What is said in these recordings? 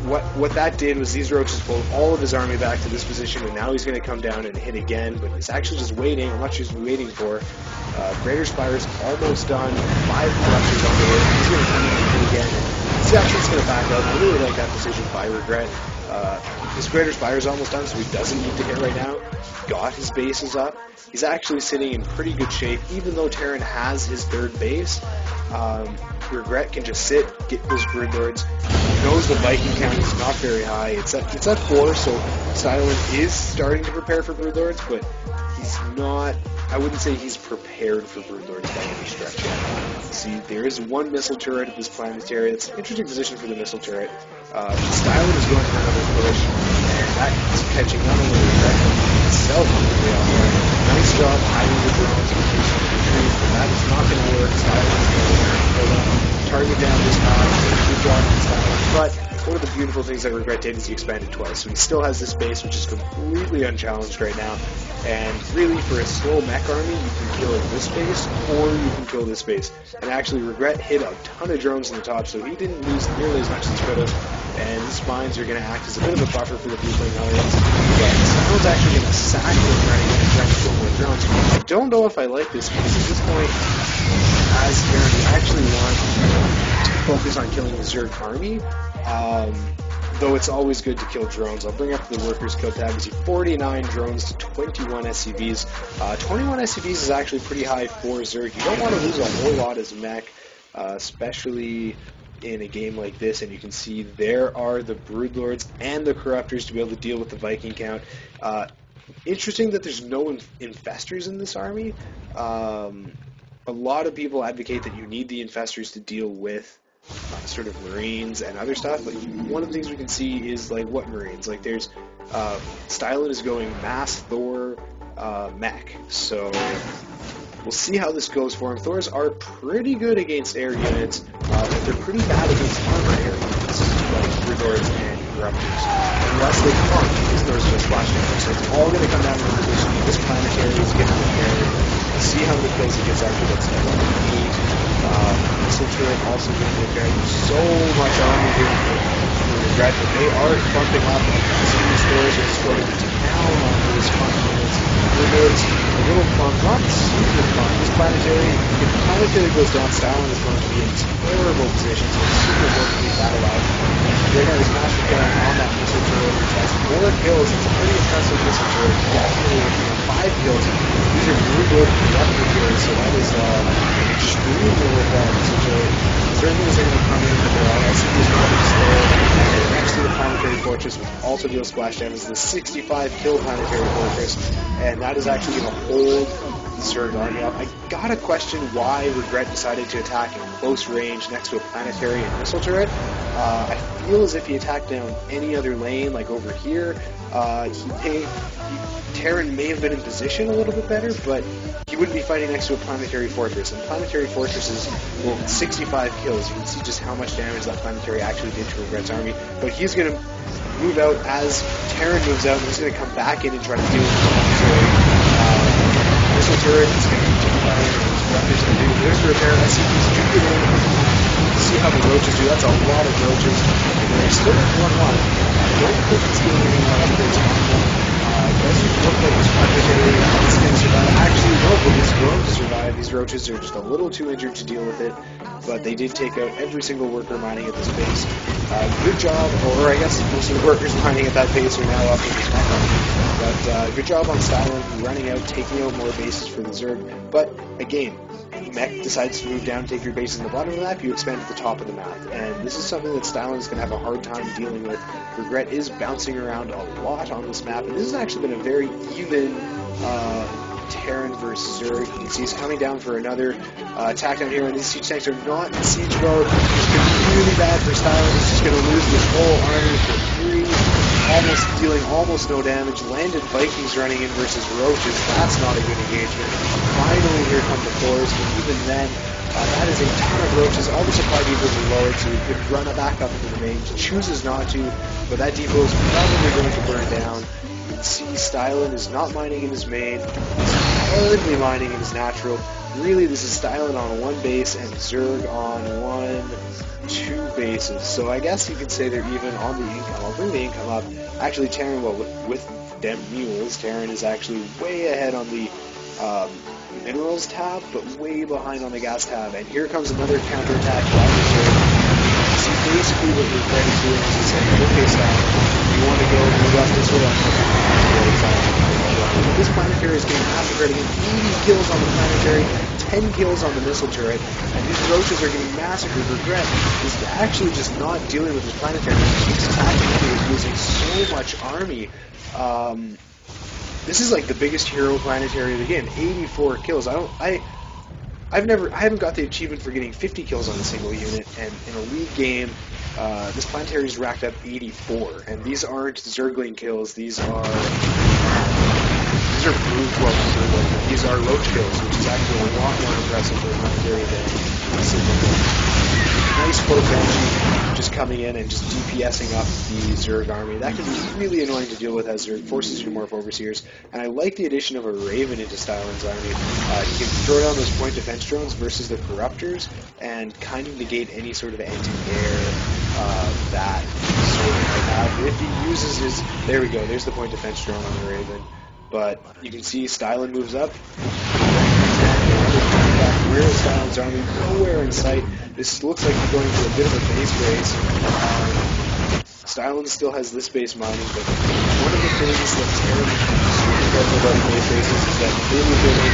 what that did was these roaches pulled all of his army back to this position, and now he's going to come down and hit again, but he's actually just waiting. I'm not sure what he's waiting for. Greater Spire's almost done. 5 corruptors on the way. He's going to come in and hit again. He's actually just going to back out. I really like that decision by Regret. His Greater Spire's almost done, so he doesn't need to hit right now. Got his bases up. He's actually sitting in pretty good shape, even though Terran has his 3rd base. Regret can just sit, get those Broodlords. He knows the Viking count is not very high. It's at 4, so iPStylin is starting to prepare for Broodlords, but he's not. I wouldn't say he's prepared for Broodlords by any stretch yet. See, there is 1 missile turret at this planetary. It's an interesting position for the missile turret. iPStylin is going for another push, and that's catching not only Regret, but himself on the way off there. Nice job hiding the drones in case of retreat, but that is not going to work. iPStylin is going to pull up, target down this path. Good job on iPStylin. But one of the beautiful things that Regret did is he expanded twice. So he still has this base, which is completely unchallenged right now. And really, for a slow mech army, you can kill this base, or you can kill this base. And actually, Regret hit a ton of drones in the top, so he didn't lose nearly as much as he could have. And these mines are going to act as a bit of a buffer for the Blue-Playing Alliance. But Stylin's actually going to sack him trying to get to kill more drones. I don't know if I like this, because at this point, as Terran, you actually want to focus on killing the Zerg army. Though it's always good to kill drones. I'll bring up the workers kill tab. You see 49 drones to 21 SCVs. 21 SCVs is actually pretty high for Zerg. You don't want to lose a whole lot as mech, especially in a game like this. And you can see there are the Broodlords and the Corruptors to be able to deal with the Viking count. Interesting that there's no Infestors in this army. A lot of people advocate that you need the Infestors to deal with sort of Marines and other stuff, but one of the things we can see is like what Marines, like there's iPStylin is going Mass Thor mech, so we'll see how this goes for him. Thors are pretty good against air units, but they're pretty bad against armor air units like Broodlords and Corruptors, unless they come because Thors just flash damage. So it's all going to come down to the position. This planetary is getting prepared. See how many kills he gets after that step up. Missile turret also getting prepared. There's so much army here for Regret, but they are bumping up. Some of these Thors are just going to town on those front units. Broodlords, a little fun, not super fun. This planetary, if the planetary goes down, iPStylin is going to be in terrible position, so it's super important to keep that alive. Right now, he's master killing on that missile turret, which has 4 kills. It's a pretty impressive missile turret. Definitely 5 kills. These are Broodlord Corruptor kills, so that is extremely worth that missile turret. Certainly is going to come in, but there are SCVs not there. Next to the Planetary Fortress, which also deals splash damage, is the 65 kill Planetary Fortress, and that is actually going to hold the Zerg army up. I gotta question why Regret decided to attack in close range next to a planetary and missile turret. I feel as if he attacked down any other lane, like over here. Terran may have been in position a little bit better, but he wouldn't be fighting next to a planetary fortress. And planetary fortresses, well, 65 kills. You can see just how much damage that planetary actually did to Regret's army. But he's going to move out as Terran moves out, and he's going to come back in and try to deal with the planetary. Missile turret is going to continue firing, and his Raptors going to do. There's the repair. SCP's do get in. See how the roaches do. That's a lot of roaches. And they're still at 1-1. I don't think it's going to be any more upgrades on them. It doesn't look like this planetary is going to survive. Actually, no, but it's going to survive. These roaches are just a little too injured to deal with it, but they did take out every single worker mining at this base. Good job, or I guess most of the workers mining at that base are now up in this mech army. But good job on iPStylin running out, taking out more bases for the Zerg. But again, mech decides to move down, take your bases in the bottom of the map, you expand at the top of the map. And this is something that iPStylin is going to have a hard time dealing with. Regret is bouncing around a lot on this map, and this has actually been a very even Terran versus Zerg. You can see he's coming down for another attack down here, and these siege tanks are not in siege mode. It's going to be really bad for iPStylin. He's just going to lose this whole army for 3, dealing almost no damage. Landed Vikings running in versus roaches. That's not a good engagement. Finally, here come the Thors, but even then, that is a ton of roaches. All the supply depots are lowered, so he could run it back up into the main. He chooses not to, but that depot is probably going to burn down. You can see iPStylin is not mining in his main. He's hardly mining in his natural. really this is Stylen on one base and Zerg on two bases. So I guess you could say they're even on the income. I'll bring the income up. Actually, Terran, well, with them mules, Terran is actually way ahead on the minerals tab, but way behind on the gas tab. And here comes another counterattack by the Zerg. See, basically what you're trying to do is saying, okay, Stylen, you want to go move up this way? This planetary is getting massacred, getting 80 kills on the planetary, 10 kills on the missile turret, and these roaches are getting massacred. Regret is actually just not dealing with this planetary. He keeps attacking into it, losing so much army. This is like the biggest hero planetary of the game. 84 kills. I haven't got the achievement for getting 50 kills on a single unit, and in a league game, this planetary's racked up 84, and these aren't Zergling kills. These are these are roach kills, which is actually a lot more impressive for a planetary than a single one. Nice close energy just coming in and just DPSing up the Zerg army. That can be really annoying to deal with as Zerg forces you to morph overseers. And I like the addition of a Raven into Stylen's army. You can throw down those point defense drones versus the Corruptors and kind of negate any sort of anti-air that sort of might have. If he uses his... There we go, there's the point defense drone on the Raven. But you can see Stylen moves up. Where is Stylen's army? Nowhere in sight. This looks like he's going to a bit of a base race. Stylen still has this base mining, but one of the things that's terrible about base races is that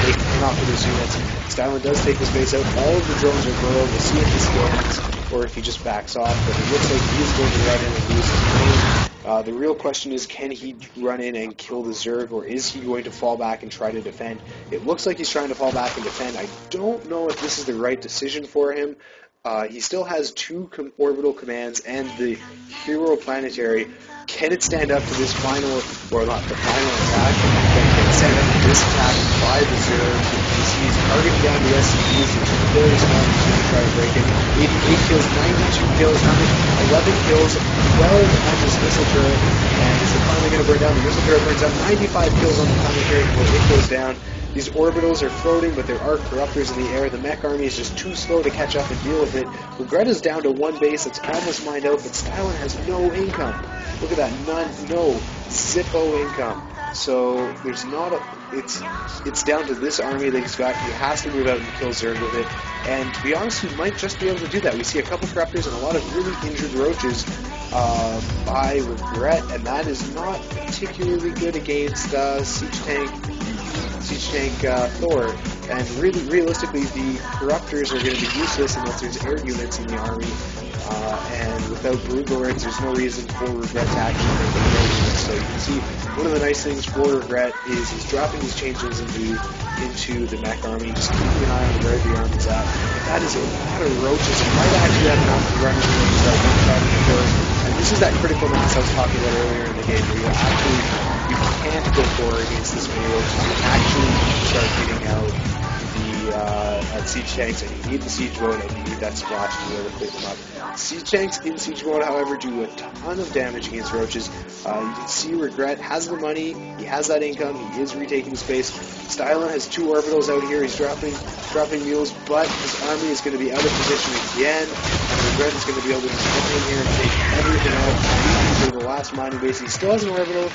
they cannot for those units. Stylen does take this base out. All of the drones are burrowed. We'll see if he scans or if he just backs off, but it looks like he's going to run in and lose his main. The real question is, can he run in and kill the Zerg, or is he going to fall back and try to defend? It looks like he's trying to fall back and defend. I don't know if this is the right decision for him. He still has two orbital commands and the hero planetary. Can it stand up to this final, or not the final attack, but can it stand up to this attack by the Zerg? He's targeting down the SCPs, which is very smart, he's going to try to break it. 88 kills, 92 kills, 11 kills, 12 on this missile turret, and is it finally going to burn down? The missile turret burns out, 95 kills on the planetary before it goes down. These orbitals are floating, but there are corruptors in the air. The mech army is just too slow to catch up and deal with it. Regret is down to one base that's almost mined out, but Stylen has no income. Look at that, no zippo income. So there's not a, it's down to this army that he's got. He has to move out and kill Zerg with it. And to be honest, he might just be able to do that. We see a couple corruptors and a lot of really injured roaches by Regret, and that is not particularly good against Siege Tank Thor. And really, realistically, the corruptors are going to be useless unless there's air units in the army. And without Brood Lords, there's no reason for Regret to actually make any air units. So you can see one of the nice things for Regret is he's dropping these changes into the mech army, just keeping an eye on where the army's at. But that is a lot of roaches. He might actually have enough to run into that one-shot kills. And this is that critical mass I was talking about earlier in the game, where you can't go forward against this many roaches. You actually start getting out the siege tanks, and you need the siege mode, and you need that splash to be able to clear them up. Siege tanks in siege mode, however, do a ton of damage against roaches. You can see Regret has the money, he has that income, he is retaking space. Stylen has two orbitals out here, he's dropping mules, but his army is going to be out of position again, and Regret is going to be able to just come in here and take everything out. For the last mining base, he still has an orbital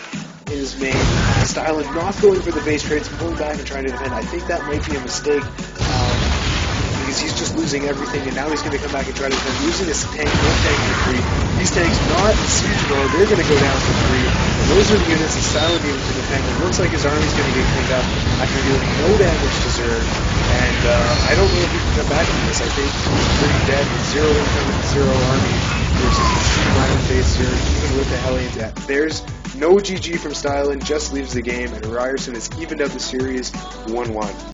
in his main. Stylen not going for the base trades, pulling back and trying to defend. I think that might be a mistake, because he's just losing everything, and now he's going to come back and try to defend. Losing his tank, one tank for free. These tanks not in siege mode, they're going to go down for free. And those are the units that Stylen needed to defend. It looks like his army's going to get cleaned up after dealing no damage to Zerg. And I don't know if he can come back from this. I think he's pretty dead with zero income and zero army versus Stylen face Zerg, even with the Hellions. There's no GG from Stylen, just leaves the game, and Ryerson has evened out the series 1-1.